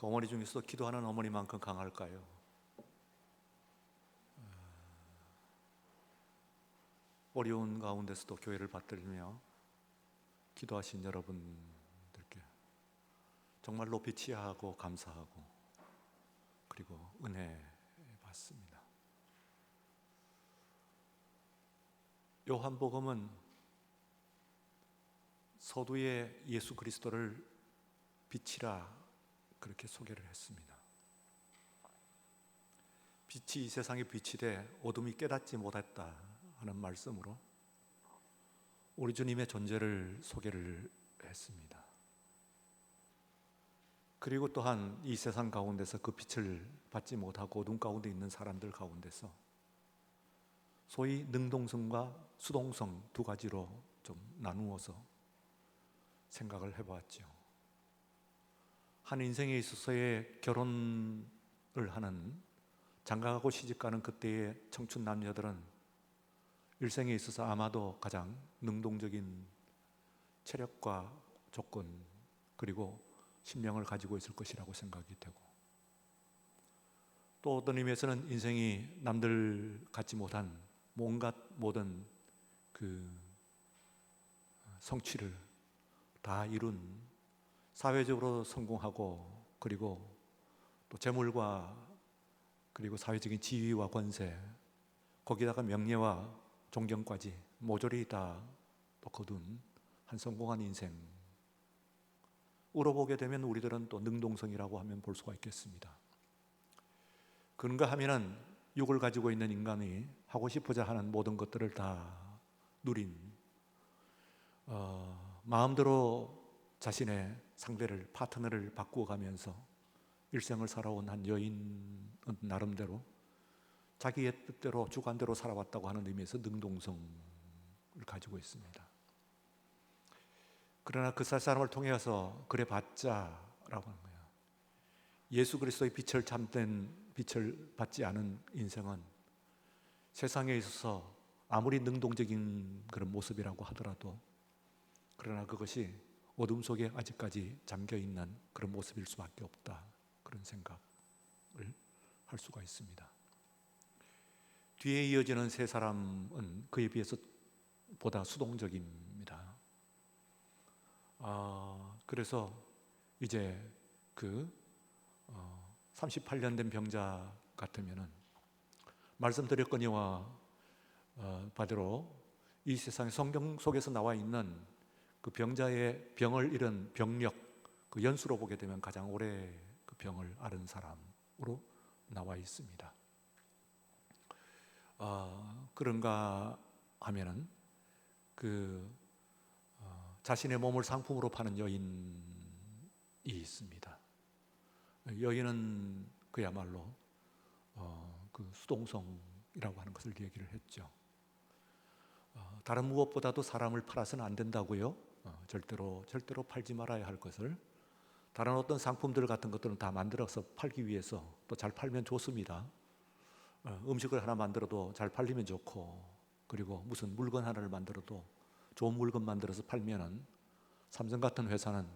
그 어머니 중에서 기도하는 어머니만큼 강할까요? 어려운 가운데서도 교회를 받들며 기도하신 여러분들께 정말 높이 치하하고 감사하고 그리고 은혜 받습니다. 요한복음은 서두에 예수 그리스도를 빛이라 그렇게 소개를 했습니다. 빛이 이 세상의 빛이 돼 어둠이 깨닫지 못했다 하는 말씀으로 우리 주님의 존재를 소개를 했습니다. 그리고 또한 이 세상 가운데서 그 빛을 받지 못하고 어둠 가운데 있는 사람들 가운데서 소위 능동성과 수동성 두 가지로 좀 나누어서 생각을 해보았죠. 한 인생에 있어서의 결혼을 하는 장가가고 시집가는 그때의 청춘 남녀들은 일생에 있어서 아마도 가장 능동적인 체력과 조건 그리고 신명을 가지고 있을 것이라고 생각이 되고, 또 어떤 의미에서는 인생이 남들 갖지 못한 온갖 모든 그 성취를 다 이룬 사회적으로 성공하고 그리고 또 재물과 그리고 사회적인 지위와 권세 거기다가 명예와 존경까지 모조리 다 또 거둔 한 성공한 인생, 우러보게 되면 우리들은 또 능동성이라고 하면 볼 수가 있겠습니다. 그런가 하면은 육을 가지고 있는 인간이 하고 싶어자 하는 모든 것들을 다 누린 마음대로 자신의 상대를 파트너를 바꾸어가면서 일생을 살아온 한 여인은 나름대로 자기의 뜻대로 주관대로 살아왔다고 하는 의미에서 능동성을 가지고 있습니다. 그러나 그 사람을 통해서 그래봤자라고 하는 거예요. 예수 그리스도의 빛을 참된 빛을 받지 않은 인생은 세상에 있어서 아무리 능동적인 그런 모습이라고 하더라도 그러나 그것이 어둠 속에 아직까지 잠겨있는 그런 모습일 수밖에 없다, 그런 생각을 할 수가 있습니다. 뒤에 이어지는 세 사람은 그에 비해서 보다 수동적입니다. 그래서 이제 그 38년 된 병자 같으면은 말씀드렸거니와 바대로 이 세상 성경 속에서 나와 있는 그 병자의 병을 잃은 병력 그 연수로 보게 되면 가장 오래 그 병을 앓은 사람으로 나와 있습니다. 그런가 하면은 그 자신의 몸을 상품으로 파는 여인이 있습니다. 여인은 그야말로 그 수동성이라고 하는 것을 얘기를 했죠. 다른 무엇보다도 사람을 팔아서는 안 된다고요. 절대로 팔지 말아야 할 것을 다른 어떤 상품들 같은 것들은 다 만들어서 팔기 위해서 또 잘 팔면 좋습니다. 음식을 하나 만들어도 잘 팔리면 좋고, 그리고 무슨 물건 하나를 만들어도 좋은 물건 만들어서 팔면은 삼성 같은 회사는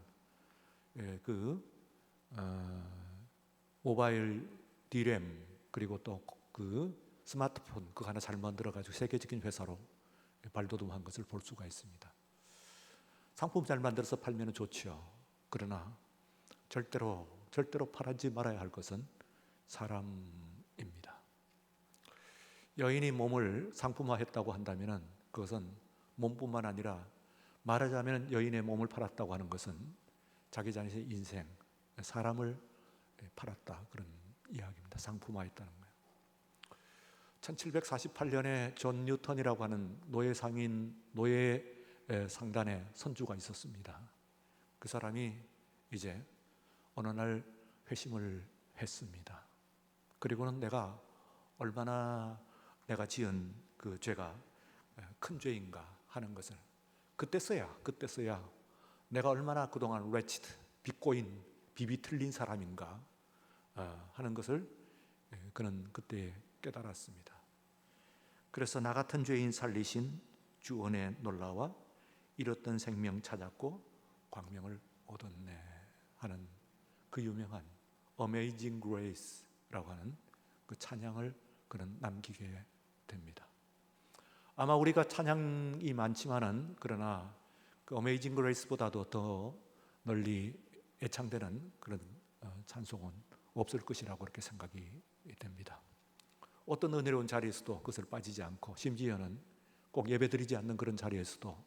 모바일 D램 그리고 또 그 스마트폰 그거 하나 잘 만들어가지고 세계적인 회사로 발돋움한 것을 볼 수가 있습니다. 상품 잘 만들어서 팔면 좋죠. 그러나 절대로 팔지 말아야 할 것은 사람입니다. 여인이 몸을 상품화했다고 한다면 그것은 몸뿐만 아니라 말하자면 여인의 몸을 팔았다고 하는 것은 자기 자신의 인생, 사람을 팔았다, 그런 이야기입니다. 상품화했다는 거예요. 1748년에 존 뉴턴이라고 하는 노예 상단의 선주가 있었습니다. 그 사람이 이제 어느 날 회심을 했습니다. 그리고는 내가 얼마나 내가 지은 그 죄가 큰 죄인가 하는 것을 그때서야 내가 얼마나 그동안 wretched, 비꼬인, 비비 틀린 사람인가 하는 것을 그는 그때 깨달았습니다. 그래서 나 같은 죄인 살리신 주 은혜 놀라와 잃었던 생명 찾았고 광명을 얻었네 하는 그 유명한 Amazing Grace라고 하는 그 찬양을 그는 남기게 됩니다. 아마 우리가 찬양이 많지만은 그러나 그 Amazing Grace보다도 더 널리 애창되는 그런 찬송은 없을 것이라고 그렇게 생각이 됩니다. 어떤 은혜로운 자리에서도 그것을 빠지지 않고 심지어는 꼭 예배드리지 않는 그런 자리에서도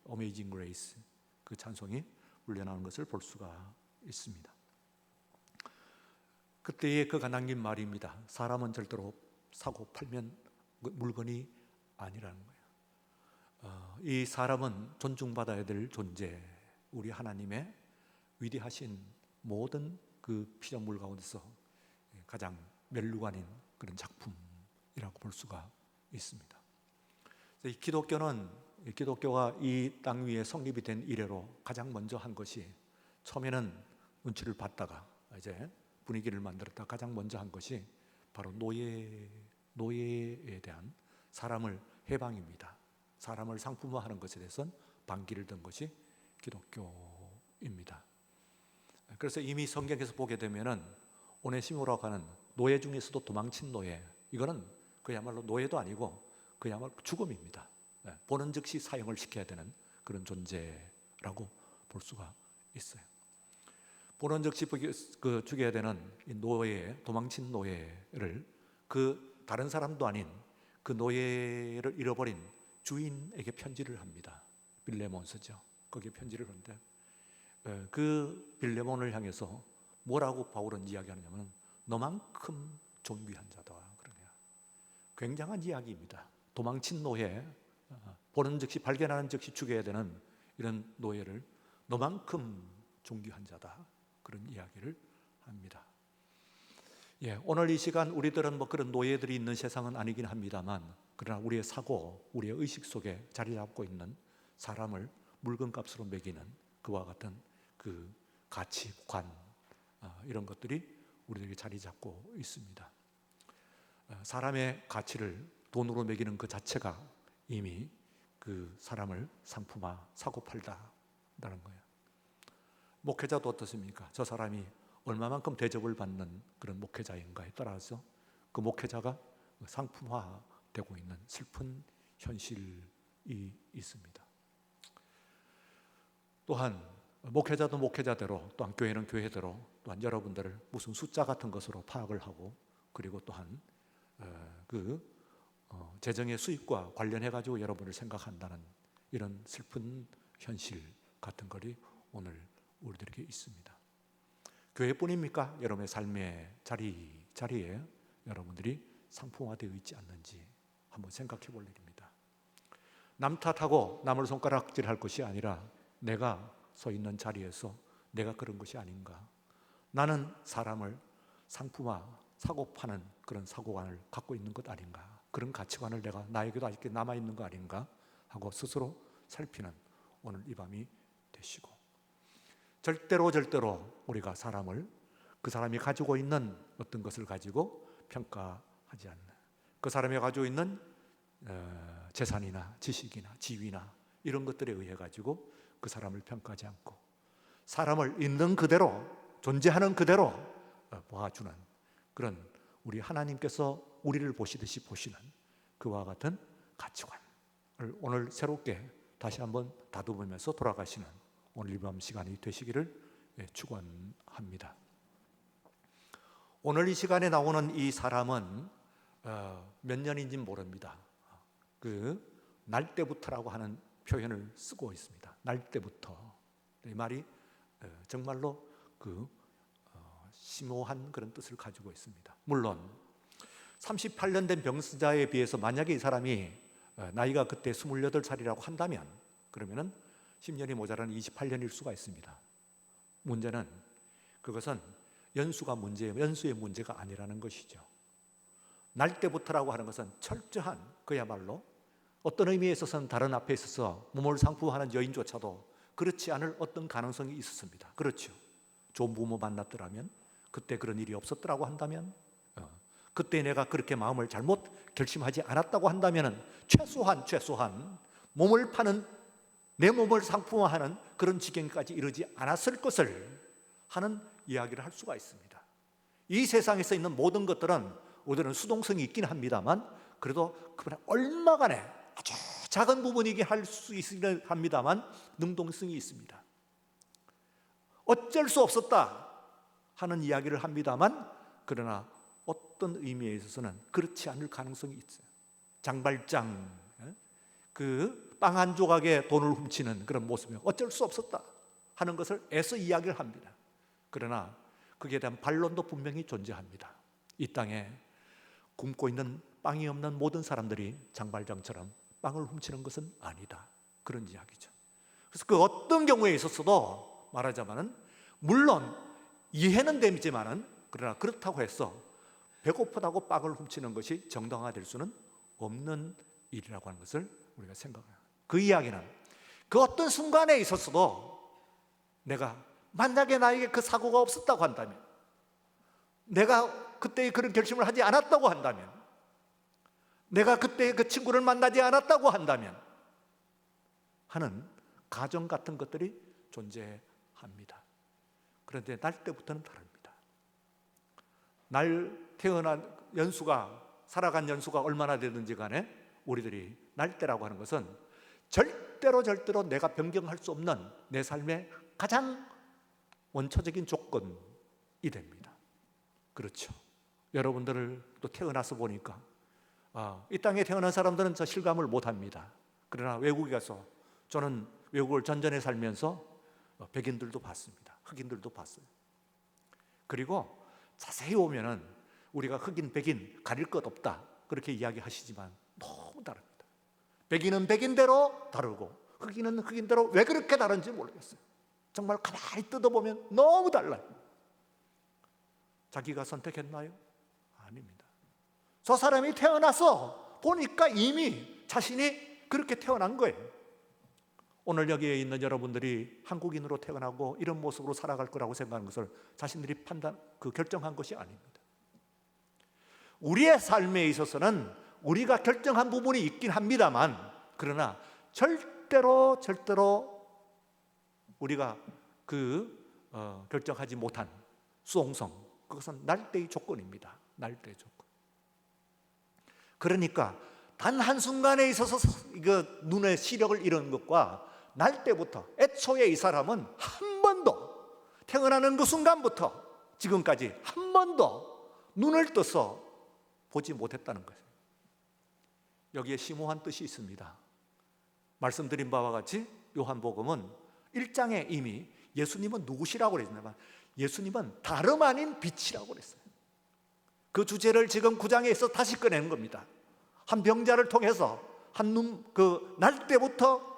Amazing Grace 그 찬송이 울려나오는 것을 볼 수가 있습니다. 그때의 그가 남긴 말입니다. 사람은 절대로 사고 팔면 물건이 아니라는 거예요. 이 사람은 존중받아야 될 존재, 우리 하나님의 위대하신 모든 그 피조물 가운데서 가장 멸류관인 그런 작품이라고 볼 수가 있습니다. 이 기독교가 이 땅 위에 성립이 된 이래로 가장 먼저 한 것이 처음에는 눈치를 봤다가 이제 분위기를 만들었다 가장 먼저 한 것이 바로 노예에 대한 사람을 해방입니다. 사람을 상품화하는 것에 대해서는 반기를 든 것이 기독교입니다. 그래서 이미 성경에서 보게 되면은 오네시모라고 하는 노예 중에서도 도망친 노예, 이거는 그야말로 노예도 아니고 그야말로 죽음입니다. 보는 즉시 사형을 시켜야 되는 그런 존재라고 볼 수가 있어요. 보는 즉시 죽여야 되는 이 노예, 도망친 노예를 그 다른 사람도 아닌 그 노예를 잃어버린 주인에게 편지를 합니다. 빌레몬서죠. 거기에 편지를 하는데 그 빌레몬을 향해서 뭐라고 바울은 이야기하느냐면 너만큼 존귀한 자다 그러냐. 굉장한 이야기입니다. 도망친 노예, 보는 즉시 발견하는 즉시 죽여야 되는 이런 노예를 너만큼 존귀한 자다 그런 이야기를 합니다. 오늘 이 시간 우리들은 뭐 그런 노예들이 있는 세상은 아니긴 합니다만 그러나 우리의 사고, 우리의 의식 속에 자리 잡고 있는 사람을 물건값으로 매기는 그와 같은 그 가치관 이런 것들이 우리에게 자리 잡고 있습니다. 사람의 가치를 돈으로 매기는 그 자체가 이미 그 사람을 상품화, 사고 팔다라는 거예요. 목회자도 어떻습니까? 저 사람이 얼마만큼 대접을 받는 그런 목회자인가에 따라서 그 목회자가 상품화되고 있는 슬픈 현실이 있습니다. 또한 목회자도 목회자대로 또한 교회는 교회대로 또한 여러분들을 무슨 숫자 같은 것으로 파악을 하고 그리고 또한 재정의 수입과 관련해 가지고 여러분을 생각한다는 이런 슬픈 현실 같은 것이 오늘 우리들에게 있습니다. 교회뿐입니까? 여러분의 삶의 자리에 여러분들이 상품화되어 있지 않는지 한번 생각해 볼 일입니다. 남 탓하고 남을 손가락질할 것이 아니라 내가 서 있는 자리에서 내가 그런 것이 아닌가. 나는 사람을 상품화, 사고 파는 그런 사고관을 갖고 있는 것 아닌가. 그런 가치관을 내가 나에게도 아직 남아있는 거 아닌가 하고 스스로 살피는 오늘 이 밤이 되시고 절대로 우리가 사람을 그 사람이 가지고 있는 어떤 것을 가지고 평가하지 않는 그 사람이 가지고 있는 재산이나 지식이나 지위나 이런 것들에 의해 가지고 그 사람을 평가하지 않고 사람을 있는 그대로 존재하는 그대로 보아주는 그런 우리 하나님께서 우리를 보시듯이 보시는 그와 같은 가치관을 오늘 새롭게 다시 한번 다듬으면서 돌아가시는 오늘 이 밤 시간이 되시기를 축원합니다. 오늘 이 시간에 나오는 이 사람은 몇 년인지 모릅니다. 그 날 때부터라고 하는 표현을 쓰고 있습니다. 날 때부터. 이 말이 정말로 심오한 그런 뜻을 가지고 있습니다. 물론 38년 된 병자에 비해서 만약에 이 사람이 나이가 그때 28살이라고 한다면 그러면은 10년이 모자라는 28년일 수가 있습니다. 문제는 그것은 연수의 문제가 아니라는 것이죠. 날 때부터라고 하는 것은 철저한 그야말로 어떤 의미에 있어서는 다른 앞에 있어서 몸을 상품하는 여인조차도 그렇지 않을 어떤 가능성이 있었습니다. 그렇죠. 좋은 부모 만났더라면 그때 그런 일이 없었더라고 한다면 그때 내가 그렇게 마음을 잘못 결심하지 않았다고 한다면 최소한 몸을 파는 내 몸을 상품화하는 그런 지경까지 이르지 않았을 것을 하는 이야기를 할 수가 있습니다. 이 세상에서 있는 모든 것들은 우리는 수동성이 있긴 합니다만 그래도 그보다 얼마간에 아주 작은 부분이긴 할 수 있긴 합니다만 능동성이 있습니다. 어쩔 수 없었다 하는 이야기를 합니다만 그러나 어떤 의미에 있어서는 그렇지 않을 가능성이 있어요. 장발장, 그 빵 한 조각에 돈을 훔치는 그런 모습이 어쩔 수 없었다 하는 것을 애써 이야기를 합니다. 그러나 거기에 대한 반론도 분명히 존재합니다. 이 땅에 굶고 있는 빵이 없는 모든 사람들이 장발장처럼 빵을 훔치는 것은 아니다, 그런 이야기죠. 그래서 그 어떤 경우에 있었어도 말하자면은 물론 이해는 되지만은 그러나 그렇다고 해서 배고프다고 빵을 훔치는 것이 정당화될 수는 없는 일이라고 하는 것을 우리가 생각해요. 그 이야기는 그 어떤 순간에 있었어도 내가 만약에 나에게 그 사고가 없었다고 한다면, 내가 그때 그런 결심을 하지 않았다고 한다면, 내가 그때 그 친구를 만나지 않았다고 한다면 하는 가정 같은 것들이 존재합니다. 그런데 날 때부터는 다릅니다. 날 태어난 연수가, 살아간 연수가 얼마나 되든지 간에 우리들이 날 때라고 하는 것은 절대로 내가 변경할 수 없는 내 삶의 가장 원초적인 조건이 됩니다. 그렇죠. 여러분들을 또 태어나서 보니까 이 땅에 태어난 사람들은 저 실감을 못합니다. 그러나 외국에 가서, 저는 외국을 전전에 살면서 백인들도 봤습니다. 흑인들도 봤어요. 그리고 자세히 보면은 우리가 흑인, 백인 가릴 것 없다 그렇게 이야기하시지만 너무 다릅니다. 백인은 백인대로 다르고 흑인은 흑인대로 왜 그렇게 다른지 모르겠어요. 정말 가만히 뜯어보면 너무 달라요. 자기가 선택했나요? 아닙니다. 저 사람이 태어나서 보니까 이미 자신이 그렇게 태어난 거예요. 오늘 여기에 있는 여러분들이 한국인으로 태어나고 이런 모습으로 살아갈 거라고 생각하는 것을 자신들이 결정한 것이 아닙니다. 우리의 삶에 있어서는 우리가 결정한 부분이 있긴 합니다만 그러나 절대로 우리가 결정하지 못한 수동성, 그것은 날때의 조건입니다. 날때의 조건. 그러니까 단 한순간에 있어서 눈의 시력을 잃은 것과 날때부터, 애초에 이 사람은 한 번도 태어나는 그 순간부터 지금까지 한 번도 눈을 떠서 보지 못했다는 것이에요. 여기에 심오한 뜻이 있습니다. 말씀드린 바와 같이 요한복음은 1장에 이미 예수님은 누구시라고 그랬냐면 예수님은 다름 아닌 빛이라고 그랬어요. 그 주제를 지금 9장에서 다시 꺼내는 겁니다. 한 병자를 통해서 날 때부터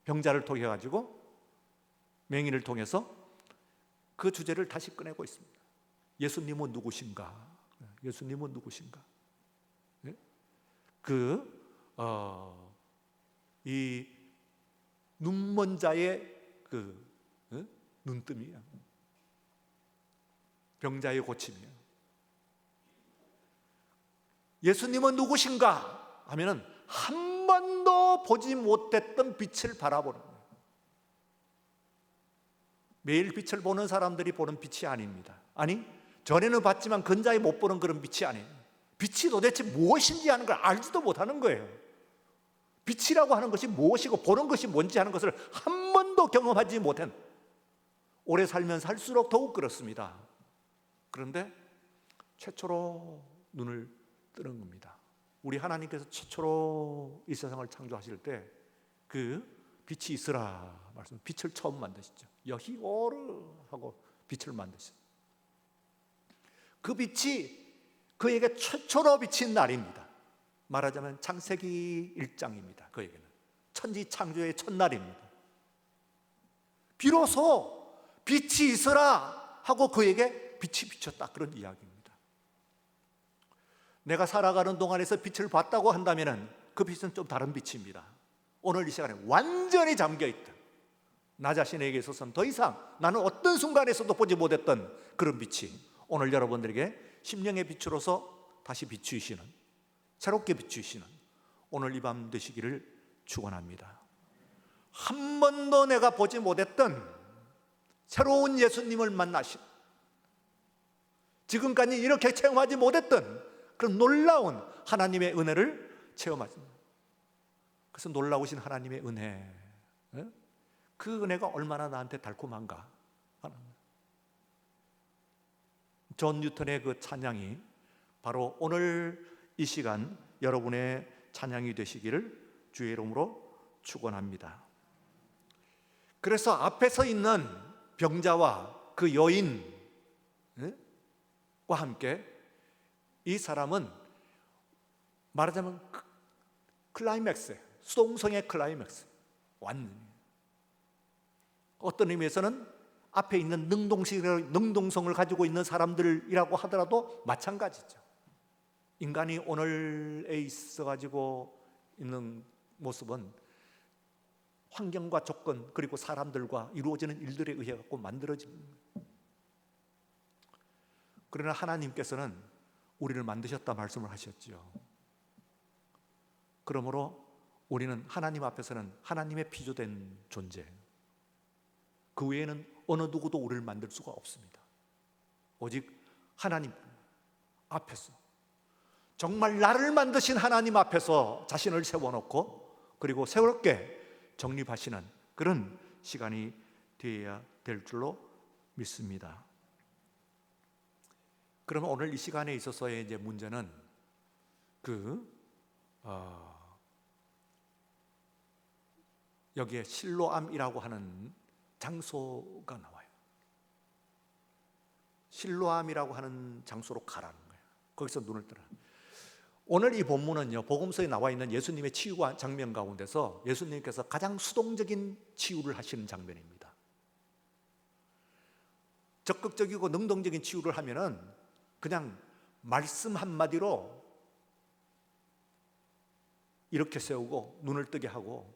병자를 통해 가지고 맹인을 통해서 그 주제를 다시 꺼내고 있습니다. 예수님은 누구신가? 예수님은 누구신가? 이 눈먼 자의 눈뜸이야. 병자의 고침이야. 예수님은 누구신가 하면은 한 번도 보지 못했던 빛을 바라보는 거예요. 매일 빛을 보는 사람들이 보는 빛이 아닙니다. 아니, 전에는 봤지만 근자에 못 보는 그런 빛이 아니에요. 빛이 도대체 무엇인지 하는 걸 알지도 못하는 거예요. 빛이라고 하는 것이 무엇이고 보는 것이 뭔지 하는 것을 한 번도 경험하지 못한, 오래 살면 살수록 더욱 그렇습니다. 그런데 최초로 눈을 뜨는 겁니다. 우리 하나님께서 최초로 이 세상을 창조하실 때 그 빛이 있으라 말씀, 빛을 처음 만드시죠. 여히오르 하고 빛을 만드셨어요. 그 빛이 그에게 최초로 비친 날입니다. 말하자면 창세기 1장입니다. 그에게는 천지 창조의 첫날입니다. 비로소 빛이 있으라 하고 그에게 빛이 비쳤다, 그런 이야기입니다. 내가 살아가는 동안에서 빛을 봤다고 한다면 그 빛은 좀 다른 빛입니다. 오늘 이 시간에 완전히 잠겨있다, 나 자신에게 있어서는 더 이상 나는 어떤 순간에서도 보지 못했던 그런 빛이 오늘 여러분들에게 심령의 빛으로서 다시 비추시는, 새롭게 비추시는 오늘 이 밤 되시기를 축원합니다. 한 번도 내가 보지 못했던 새로운 예수님을 만나신, 지금까지 이렇게 체험하지 못했던 그런 놀라운 하나님의 은혜를 체험하십니다. 그래서 놀라우신 하나님의 은혜, 그 은혜가 얼마나 나한테 달콤한가. 존 뉴턴의 그 찬양이 바로 오늘 이 시간 여러분의 찬양이 되시기를 주의 이름으로 축원합니다. 그래서 앞에 서 있는 병자와 그 여인과 함께 이 사람은 말하자면 클라이맥스, 수동성의 클라이맥스, 완전히 어떤 의미에서는 앞에 있는 능동성을 가지고 있는 사람들이라고 하더라도 마찬가지죠. 인간이 오늘에 있어가지고 있는 모습은 환경과 조건 그리고 사람들과 이루어지는 일들에 의해 갖고 만들어집니다. 그러나 하나님께서는 우리를 만드셨다 말씀을 하셨죠. 그러므로 우리는 하나님 앞에서는 하나님의 피조된 존재, 그 외에는 어느 누구도 우리를 만들 수가 없습니다. 오직 하나님 앞에서, 정말 나를 만드신 하나님 앞에서 자신을 세워놓고 그리고 새롭게 정립하시는 그런 시간이 되어야 될 줄로 믿습니다. 그러면 오늘 이 시간에 있어서의 이제 문제는 여기에 실로암이라고 하는 장소가 나와요. 실로암이라고 하는 장소로 가라는 거예요. 거기서 눈을 뜨라. 오늘 이 본문은요, 복음서에 나와 있는 예수님의 치유 장면 가운데서 예수님께서 가장 수동적인 치유를 하시는 장면입니다. 적극적이고 능동적인 치유를 하면은 그냥 말씀 한마디로 이렇게 세우고 눈을 뜨게 하고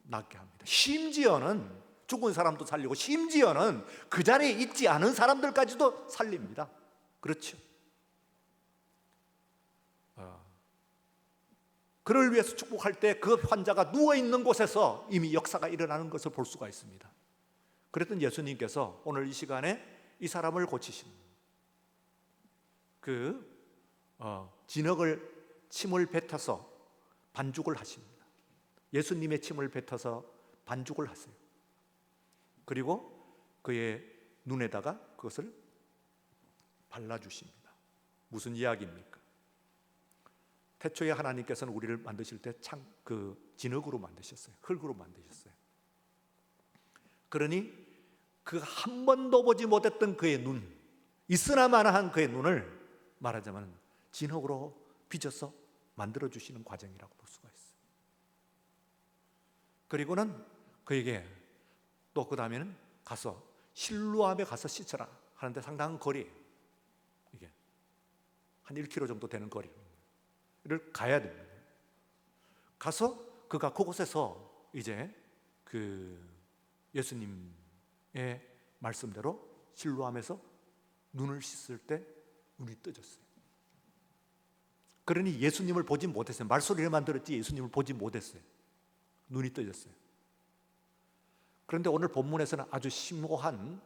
낫게 합니다. 심지어는 죽은 사람도 살리고 심지어는 그 자리에 있지 않은 사람들까지도 살립니다. 그렇죠? 그를 위해서 축복할 때 그 환자가 누워있는 곳에서 이미 역사가 일어나는 것을 볼 수가 있습니다. 그랬던 예수님께서 오늘 이 시간에 이 사람을 고치신 진흙을 침을 뱉어서 반죽을 하십니다. 예수님의 침을 뱉어서 반죽을 하세요. 그리고 그의 눈에다가 그것을 발라주십니다. 무슨 이야기입니까? 태초에 하나님께서는 우리를 만드실 때 진흙으로 만드셨어요. 흙으로 만드셨어요. 그러니 그 한 번도 보지 못했던 그의 눈, 있으나마나한 그의 눈을 말하자면 진흙으로 빚어서 만들어주시는 과정이라고 볼 수가 있어요. 그리고는 그에게 또 그 다음에는 가서 실로암에 가서 씻어라 하는데 상당한 거리, 이게 한 1km 정도 되는 거리를 가야 됩니다. 가서 그가 그곳에서 이제 예수님의 말씀대로 실로암에서 눈을 씻을 때 눈이 떠졌어요. 그러니 예수님을 보지 못했어요. 말소리만 들었지 예수님을 보지 못했어요. 눈이 떠졌어요. 그런데 오늘 본문에서는 아주 심오한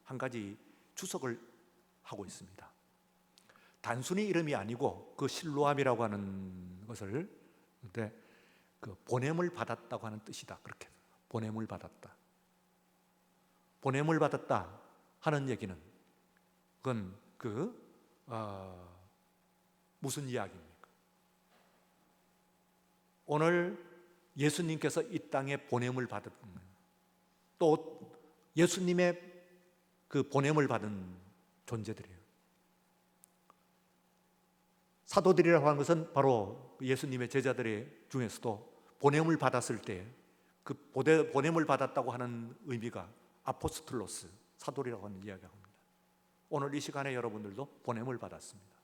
한 가지 주석을 하고 있습니다. 단순히 이름이 아니고 그 실로암이라고 하는 것을 보냄을 받았다고 하는 뜻이다. 그렇게 보냄을 받았다. 보냄을 받았다 하는 얘기는 그건 무슨 이야기입니까? 오늘 예수님께서 이 땅에 보냄을 받은, 또 예수님의 그 보냄을 받은 존재들이에요. 사도들이라고 하는 것은 바로 예수님의 제자들 중에서도 보냄을 받았을 때 그 보냄을 받았다고 하는 의미가 아포스톨로스, 사도리라고 하는 이야기가 합니다. 오늘 이 시간에 여러분들도 보냄을 받았습니다.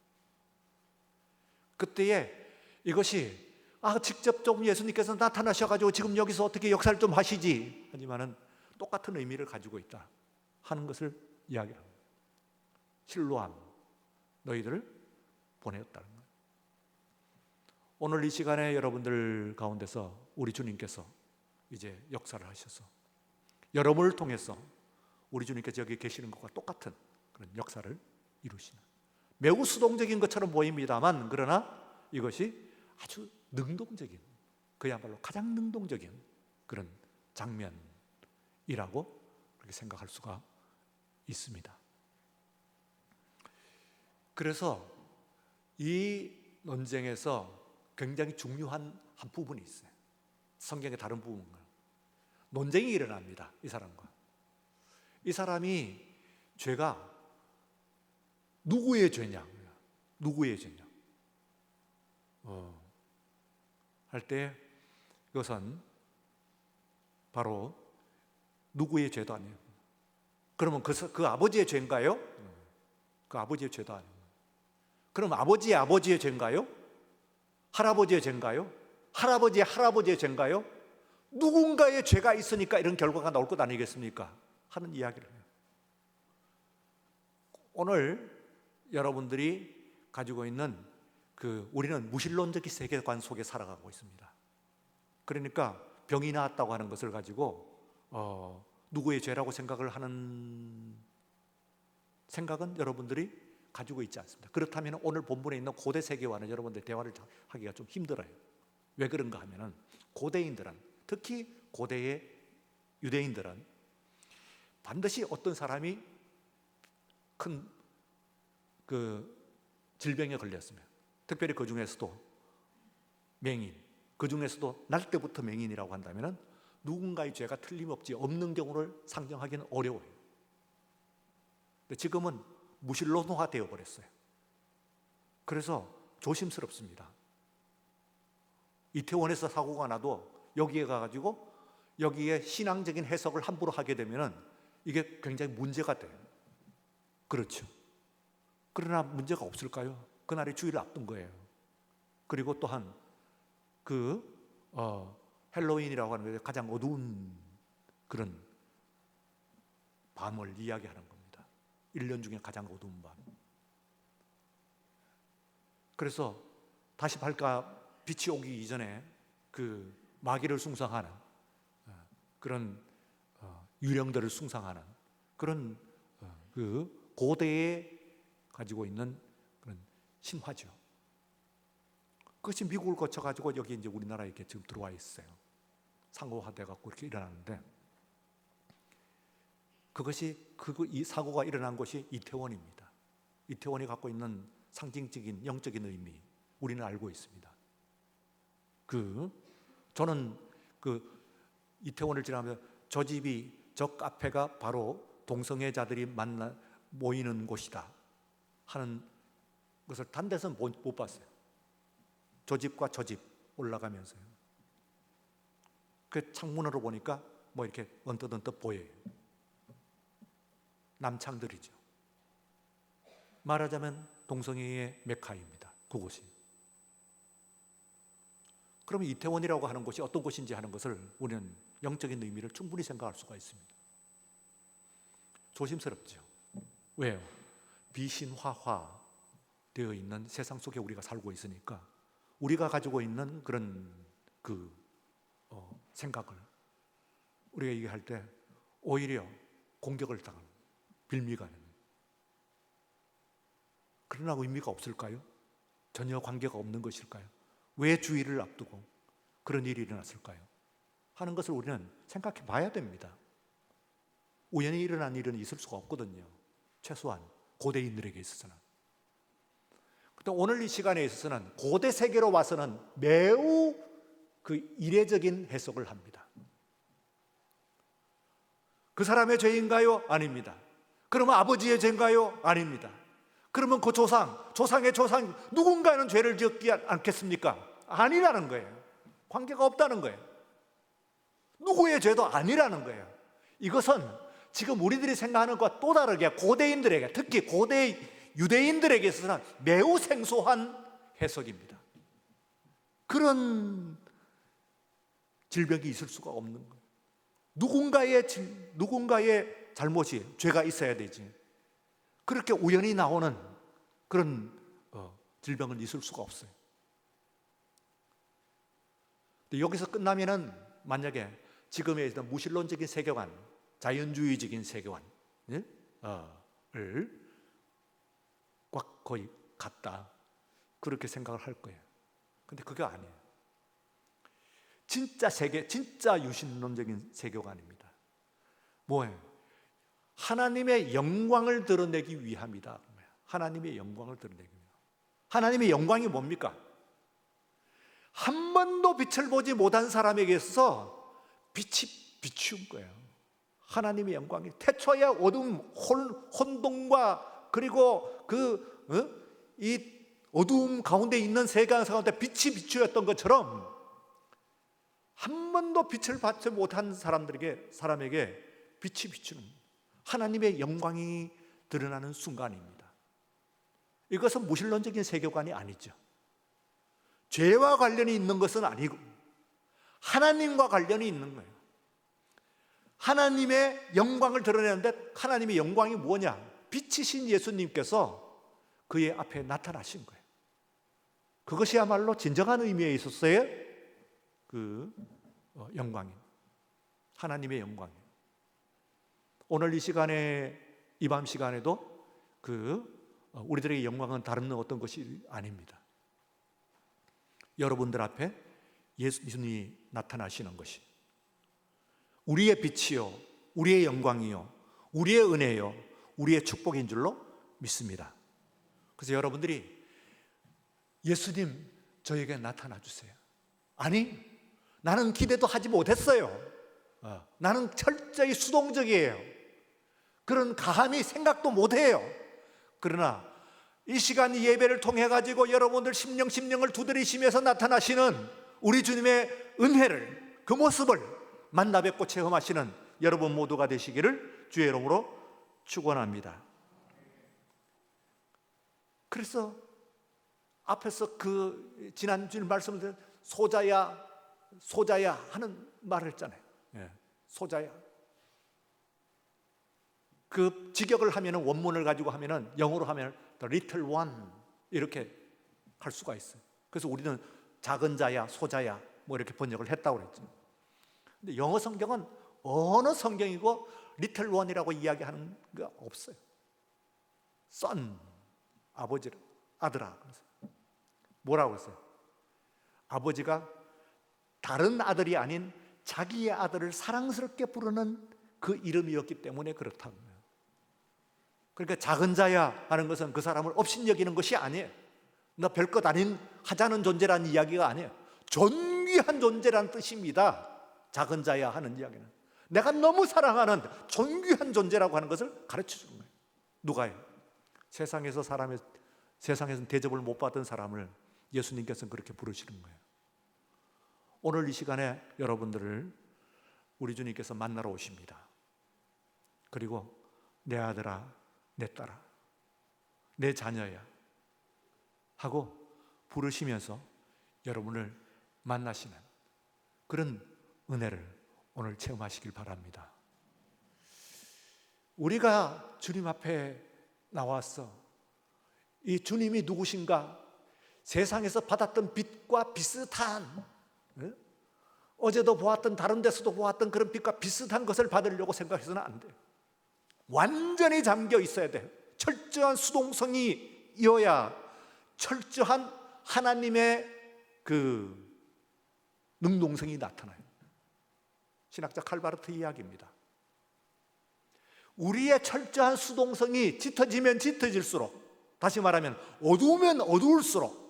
그때에 이것이 직접 좀 예수님께서 나타나셔가지고 지금 여기서 어떻게 역사를 좀 하시지 하지만은 똑같은 의미를 가지고 있다 하는 것을 이야기합니다. 실로암, 너희들을 보내었다는 거예요. 오늘 이 시간에 여러분들 가운데서 우리 주님께서 이제 역사를 하셔서 여러분을 통해서 우리 주님께서 여기 계시는 것과 똑같은 그런 역사를 이루시는, 매우 수동적인 것처럼 보입니다만 그러나 이것이 아주 능동적인, 그야말로 가장 능동적인 그런 장면이라고 그렇게 생각할 수가 있습니다. 그래서 이 논쟁에서 굉장히 중요한 한 부분이 있어요. 성경의 다른 부분과 논쟁이 일어납니다. 이 사람과. 이 사람이 죄가 누구의 죄냐, 누구의 죄냐 할 때 그것은 바로 누구의 죄도 아니에요. 그러면 그 아버지의 죄인가요? 그 아버지의 죄도 아니에요. 그럼 아버지의 아버지의 죄인가요? 할아버지의 죄인가요? 할아버지의 할아버지의 죄인가요? 누군가의 죄가 있으니까 이런 결과가 나올 것 아니겠습니까? 하는 이야기를 해요. 오늘 여러분들이 가지고 있는 우리는 무신론적인 세계관 속에 살아가고 있습니다. 그러니까 병이 나았다고 하는 것을 가지고 누구의 죄라고 생각을 하는 생각은 여러분들이 가지고 있지 않습니다. 그렇다면 오늘 본문에 있는 고대 세계와는 여러분들 대화를 하기가 좀 힘들어요. 왜 그런가 하면은 고대인들은, 특히 고대의 유대인들은 반드시 어떤 사람이 큰 질병에 걸렸으면, 특별히 그 중에서도 맹인, 그 중에서도 날 때부터 맹인이라고 한다면은 누군가의 죄가 틀림없이 없는 경우를 상정하기는 어려워요. 근데 지금은 무신론화 되어 버렸어요. 그래서 조심스럽습니다. 이태원에서 사고가 나도 여기에 가가지고 여기에 신앙적인 해석을 함부로 하게 되면은 이게 굉장히 문제가 돼요. 그렇죠. 그러나 문제가 없을까요? 그날이 주일을 앞둔 거예요. 그리고 또한 헬로윈이라고 하는 게 가장 어두운 그런 밤을 이야기하는 겁니다. 1년 중에 가장 어두운 밤. 그래서 다시 밝까 빛이 오기 이전에 그 마귀를 숭상하는 그런 유령들을 숭상하는 그런 고대에 가지고 있는 그런 신화죠. 그것이 미국을 거쳐가지고 여기 이제 우리나라에 이렇게 지금 들어와 있어요. 상호화돼 갖고 이렇게 일어나는데, 이 사고가 일어난 곳이 이태원입니다. 이태원이 갖고 있는 상징적인 영적인 의미, 우리는 알고 있습니다. 저는 이태원을 지나면서 저 카페가 바로 동성애자들이 모이는 곳이다 하는 것을 단 데서는 못 봤어요. 저 집과 저 집 올라가면서요. 그 창문으로 보니까 뭐 이렇게 언뜻 보여요. 남창들이죠. 말하자면 동성애의 메카입니다. 그곳이. 그러면 이태원이라고 하는 곳이 어떤 곳인지 하는 것을 우리는 영적인 의미를 충분히 생각할 수가 있습니다. 조심스럽죠. 왜요? 비신화화 되어 있는 세상 속에 우리가 살고 있으니까 우리가 가지고 있는 그런 생각을 우리가 얘기할 때 오히려 공격을 당하는, 빌미가는. 그러나 의미가 없을까요? 전혀 관계가 없는 것일까요? 왜 주일을 앞두고 그런 일이 일어났을까요? 하는 것을 우리는 생각해 봐야 됩니다. 우연히 일어난 일은 있을 수가 없거든요. 최소한 고대인들에게 있어서는. 근데 오늘 이 시간에 있어서는 고대 세계로 와서는 매우 이례적인 해석을 합니다. 그 사람의 죄인가요? 아닙니다. 그러면 아버지의 죄인가요? 아닙니다. 그러면 그 조상의 조상 누군가는 죄를 지었지 않겠습니까? 아니라는 거예요. 관계가 없다는 거예요. 누구의 죄도 아니라는 거예요. 이것은 지금 우리들이 생각하는 것과 또 다르게 고대인들에게, 특히 고대 유대인들에게 있어서는 매우 생소한 해석입니다. 그런 질병이 있을 수가 없는 거예요. 누군가의 잘못이, 죄가 있어야 되지. 그렇게 우연히 나오는 그런 질병은 있을 수가 없어요. 여기서 끝나면은 만약에 지금의 있던 무신론적인 세계관, 자연주의적인 세계관을 거의 같다, 그렇게 생각을 할 거예요. 근데 그게 아니에요. 진짜 세계, 진짜 유신론적인 세계관입니다. 뭐예요? 하나님의 영광을 드러내기 위함이다. 하나님의 영광을 드러내기 위함. 하나님의 영광이 뭡니까? 한 번도 빛을 보지 못한 사람에게 있어서 빛이 비추운 거예요. 하나님의 영광이 태초에 어둠, 혼돈과 그리고 이 어두움 가운데 있는 세상 가운데 빛이 비추었던 것처럼 한 번도 빛을 받지 못한 사람에게 빛이 비추는 하나님의 영광이 드러나는 순간입니다. 이것은 무신론적인 세계관이 아니죠. 죄와 관련이 있는 것은 아니고 하나님과 관련이 있는 거예요. 하나님의 영광을 드러내는데 하나님의 영광이 뭐냐? 빛이신 예수님께서 그의 앞에 나타나신 거예요. 그것이야말로 진정한 의미에 있어서의 영광이에요. 하나님의 영광이에요. 오늘 이 시간에, 이 밤 시간에도 우리들의 영광은 다른 어떤 것이 아닙니다. 여러분들 앞에 예수님이 나타나시는 것이 우리의 빛이요, 우리의 영광이요, 우리의 은혜요, 우리의 축복인 줄로 믿습니다. 그래서 여러분들이 예수님 저에게 나타나 주세요. 아니, 나는 기대도 하지 못했어요. 나는 철저히 수동적이에요. 그런 가함이 생각도 못해요. 그러나 이 시간 예배를 통해 가지고 여러분들 심령을 두드리시면서 나타나시는 우리 주님의 은혜를, 그 모습을 만나 뵙고 체험하시는 여러분 모두가 되시기를 주의 이름으로 축원합니다. 그래서 앞에서 지난주에 말씀드린 소자야 하는 말을 했잖아요. 소자야. 그 직역을 하면은, 원문을 가지고 하면은, 영어로 하면 the little one 이렇게 할 수가 있어요. 그래서 우리는 작은 자야, 소자야 뭐 이렇게 번역을 했다고 그랬죠. 근데 영어 성경은 어느 성경이고 little one이라고 이야기하는 게 없어요. son, 아버지를, 아들아. 뭐라고 했어요? 아버지가 다른 아들이 아닌 자기의 아들을 사랑스럽게 부르는 그 이름이었기 때문에 그렇다고 해요. 그러니까 작은 자야 하는 것은 그 사람을 업신여기는 것이 아니에요. 너 별것 아닌 하자는 존재라는 이야기가 아니에요. 존귀한 존재라는 뜻입니다. 작은 자야 하는 이야기는 내가 너무 사랑하는 존귀한 존재라고 하는 것을 가르쳐 주는 거예요. 누가요? 세상에서는 대접을 못 받은 사람을 예수님께서는 그렇게 부르시는 거예요. 오늘 이 시간에 여러분들을 우리 주님께서 만나러 오십니다. 그리고 내 아들아, 내 딸아, 내 자녀야 하고 부르시면서 여러분을 만나시는 그런 은혜를 오늘 체험하시길 바랍니다. 우리가 주님 앞에 나와서 이 주님이 누구신가? 세상에서 받았던 빛과 비슷한, 어제도 보았던, 다른 데서도 보았던 그런 빛과 비슷한 것을 받으려고 생각해서는 안 돼요. 완전히 잠겨 있어야 돼요. 철저한 수동성이어야 철저한 하나님의 능동성이 나타나요. 신학자 칼바르트 이야기입니다. 우리의 철저한 수동성이 짙어지면 짙어질수록, 다시 말하면 어두우면 어두울수록,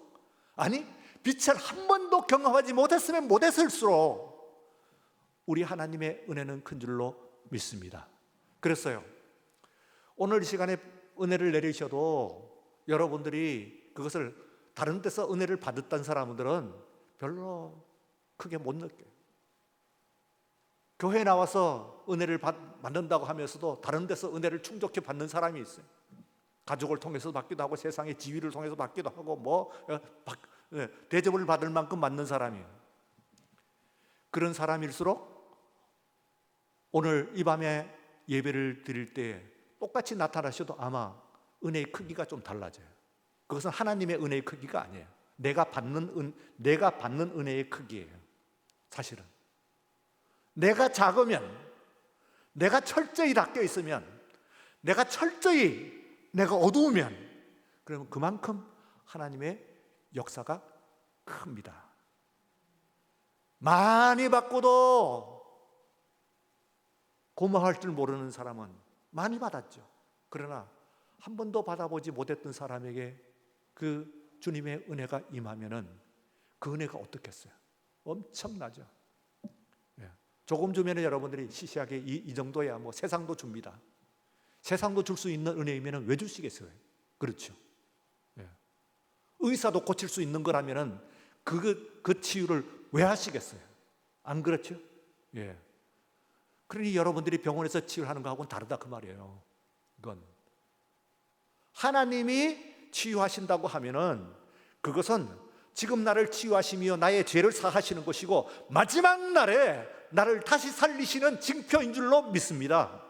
아니 빛을 한 번도 경험하지 못했으면 못했을수록 우리 하나님의 은혜는 큰 줄로 믿습니다. 그랬어요. 오늘 이 시간에 은혜를 내리셔도 여러분들이 그것을 다른 데서 은혜를 받았던 사람들은 별로 크게 못 느껴요. 교회에 나와서 은혜를 받는다고 하면서도 다른 데서 은혜를 충족히 받는 사람이 있어요. 가족을 통해서 받기도 하고 세상의 지위를 통해서 받기도 하고 대접을 받을 만큼 받는 사람이에요. 그런 사람일수록 오늘 이 밤에 예배를 드릴 때 똑같이 나타나셔도 아마 은혜의 크기가 좀 달라져요. 그것은 하나님의 은혜의 크기가 아니에요. 내가 받는 은혜의 크기예요. 사실은 내가 작으면, 내가 철저히 닦여 있으면, 내가 어두우면 그러면 그만큼 하나님의 역사가 큽니다. 많이 받고도 고마워할 줄 모르는 사람은 많이 받았죠. 그러나 한 번도 받아보지 못했던 사람에게 그 주님의 은혜가 임하면은 그 은혜가 어떻겠어요? 엄청나죠. 예. 조금 주면은 여러분들이 시시하게 이 정도야 뭐 세상도 줍니다. 세상도 줄 수 있는 은혜이면은 왜 주시겠어요? 그렇죠. 예. 의사도 고칠 수 있는 거라면은 그 치유를 왜 하시겠어요? 안 그렇죠? 예. 그러니 여러분들이 병원에서 치유하는 거하고는 다르다 그 말이에요. 이건 하나님이 치유하신다고 하면은 그것은 지금 나를 치유하시며 나의 죄를 사하시는 것이고 마지막 날에 나를 다시 살리시는 징표인 줄로 믿습니다.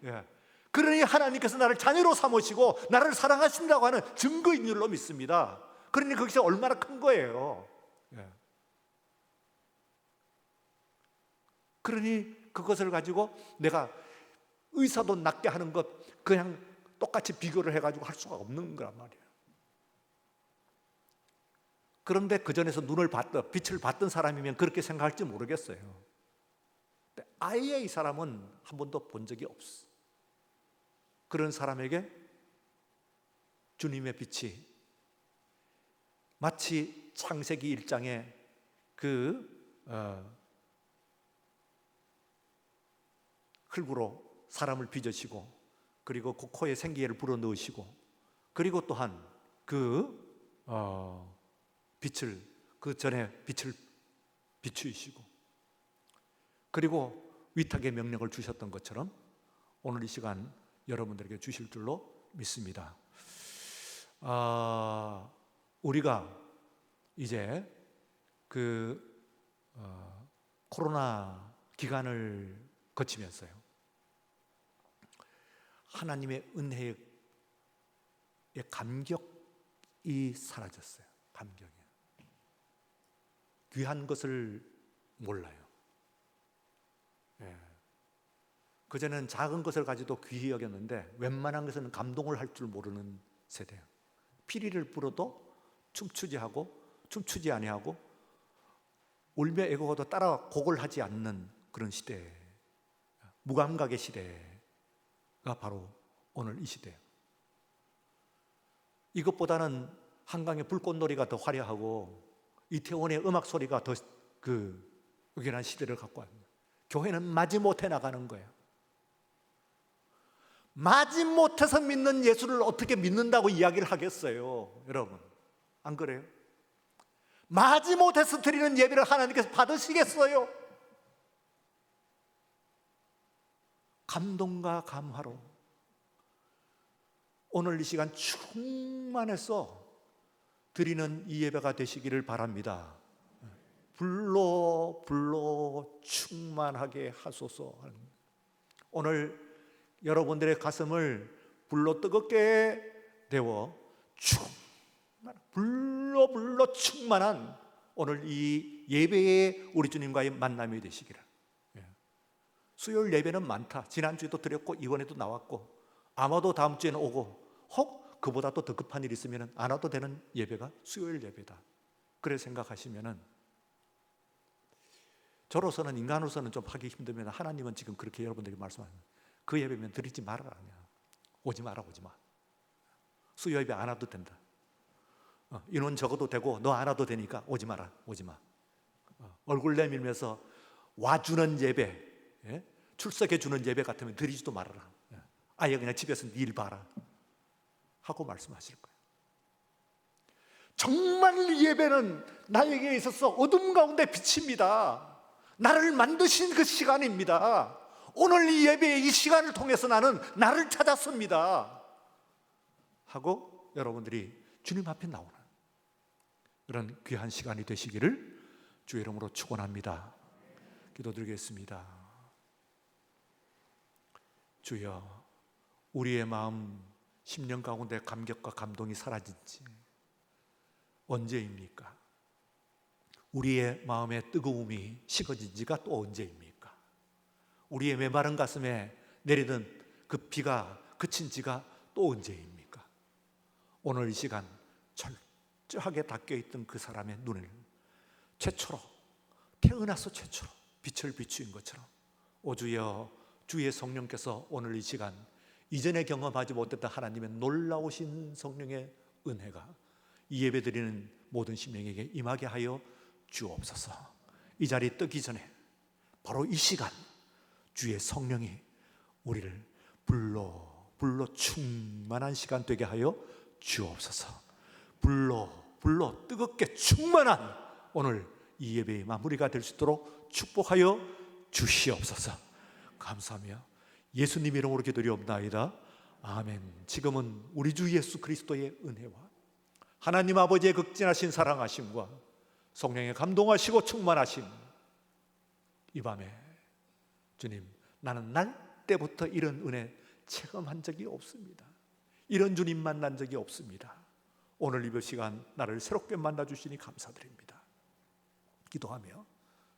예. 그러니 하나님께서 나를 자녀로 삼으시고 나를 사랑하신다고 하는 증거인 줄로 믿습니다. 그러니 그것이 얼마나 큰 거예요. 예. 그러니 그것을 가지고 내가 의사도 낫게 하는 것 그냥 똑같이 비교를 해가지고 할 수가 없는 거란 말이에요. 그런데 그 전에서 빛을 봤던 사람이면 그렇게 생각할지 모르겠어요. 근데 아예 이 사람은 한 번도 본 적이 없어. 그런 사람에게 주님의 빛이 마치 창세기 1장에 흙으로 사람을 빚으시고 그리고 그 코에 생기를 불어넣으시고 그리고 또한 빛을 그 전에 빛을 비추시고 그리고 위탁의 명령을 주셨던 것처럼 오늘 이 시간 여러분들에게 주실 줄로 믿습니다. 우리가 이제 코로나 기간을 거치면서요 하나님의 은혜의 감격이 사라졌어요. 감격이. 귀한 것을 몰라요. 예. 그전에는 작은 것을 가지도 귀히 여겼는데 웬만한 것은 감동을 할 줄 모르는 세대예요. 피리를 불어도 춤추지 아니하고 울며 애고가도 따라 곡을 하지 않는 그런 시대, 무감각의 시대가 바로 오늘 이 시대예요. 이것보다는 한강의 불꽃놀이가 더 화려하고 이태원의 음악 소리가 더 의견한 시대를 갖고 왔습니다. 교회는 마지못해 나가는 거예요. 마지못해서 믿는 예수를 어떻게 믿는다고 이야기를 하겠어요, 여러분? 안 그래요? 마지못해서 드리는 예배를 하나님께서 받으시겠어요? 감동과 감화로 오늘 이 시간 충만해서 드리는 이 예배가 되시기를 바랍니다. 불로 충만하게 하소서. 오늘 여러분들의 가슴을 불로 뜨겁게 데워 불로 충만한 오늘 이 예배에 우리 주님과의 만남이 되시기를. 수요일 예배는 많다. 지난주에도 드렸고 이번에도 나왔고 아마도 다음 주에는 오고 혹 그보다 또 더 급한 일이 있으면 안 와도 되는 예배가 수요일 예배다. 그래 생각하시면은 저로서는 인간으로서는 좀 하기 힘들면 하나님은 지금 그렇게 여러분들에게 말씀하시는 그 예배면 드리지 말아라. 오지 마라. 수요 예배 안 와도 된다. 인원 적어도 되고 너 안 와도 되니까 오지 마라. 오지 마. 얼굴 내밀면서 와주는 예배, 출석해 주는 예배 같으면 드리지도 말아라. 아예 그냥 집에서 일 봐라 하고 말씀하실 거예요. 정말 이 예배는 나에게 있어서 어둠 가운데 빛입니다. 나를 만드신 그 시간입니다. 오늘 이 예배의 이 시간을 통해서 나는 나를 찾았습니다 하고 여러분들이 주님 앞에 나오는 그런 귀한 시간이 되시기를 주의 이름으로 축원합니다. 기도드리겠습니다. 주여, 우리의 마음 10년 가운데 감격과 감동이 사라진 지 언제입니까? 우리의 마음의 뜨거움이 식어진 지가 또 언제입니까? 우리의 메마른 가슴에 내리던 그 비가 그친 지가 또 언제입니까? 오늘 이 시간 철저하게 닫혀있던 그 사람의 눈을 최초로, 태어나서 최초로 빛을 비추인 것처럼 오주여 주의 성령께서 오늘 이 시간 이전에 경험하지 못했던 하나님의 놀라우신 성령의 은혜가 이 예배드리는 모든 심령에게 임하게 하여 주옵소서. 이 자리 뜨기 전에 바로 이 시간 주의 성령이 우리를 불러 충만한 시간 되게 하여 주옵소서. 불러 뜨겁게 충만한 오늘 이 예배의 마무리가 될 수 있도록 축복하여 주시옵소서. 감사하며 예수님 이름으로 기도드리옵나이다. 아멘. 지금은 우리 주 예수 그리스도의 은혜와 하나님 아버지의 극진하신 사랑하심과 성령의 감동하시고 충만하심, 이 밤에 주님, 나는 날 때부터 이런 은혜 체험한 적이 없습니다. 이런 주님 만난 적이 없습니다. 오늘 이번 시간 나를 새롭게 만나주시니 감사드립니다. 기도하며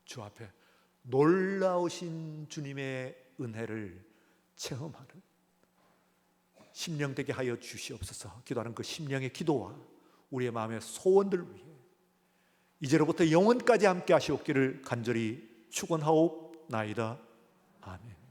주 앞에 놀라우신 주님의 은혜를 체험하는 심령 되게 하여 주시옵소서. 기도하는 그 심령의 기도와 우리의 마음의 소원들 위해 이제로부터 영원까지 함께 하시옵기를 간절히 축원하옵나이다. 아멘.